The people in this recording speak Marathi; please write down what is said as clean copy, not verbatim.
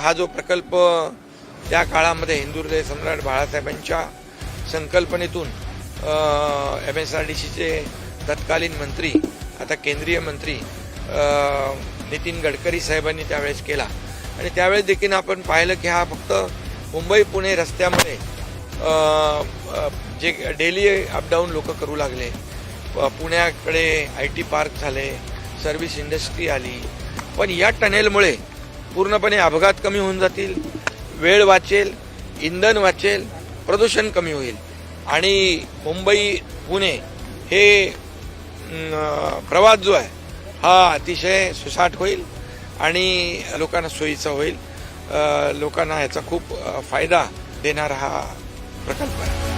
हा जो प्रकल्प त्या काळामध्ये हिंदुहृदय सम्राट बाळासाहेबांच्या संकल्पनेतून MSRDCचे तत्कालीन मंत्री आता केंद्रीय मंत्री नितीन गडकरी साहेबांनी त्यावेळेस केला आणि त्यावेळेस देखील आपण पाहिलं की हा फक्त मुंबई पुणे रस्त्यामध्ये जे डेली अपडाऊन लोक करू लागले, पुण्याकडे IT पार्क झाले, सर्व्हिस इंडस्ट्री आली, पण या टनेलमुळे पूर्णपणे अपघात कमी होऊन जातील, वेळ वाचेल, इंधन वाचेल, प्रदूषण कमी होईल आणि मुंबई पुणे हे प्रवास जो आहे हा अतिशय सुसाट होईल आणि लोकांना सोयीचा होईल. लोकांना याचा खूप फायदा देणारा हा प्रकल्प आहे.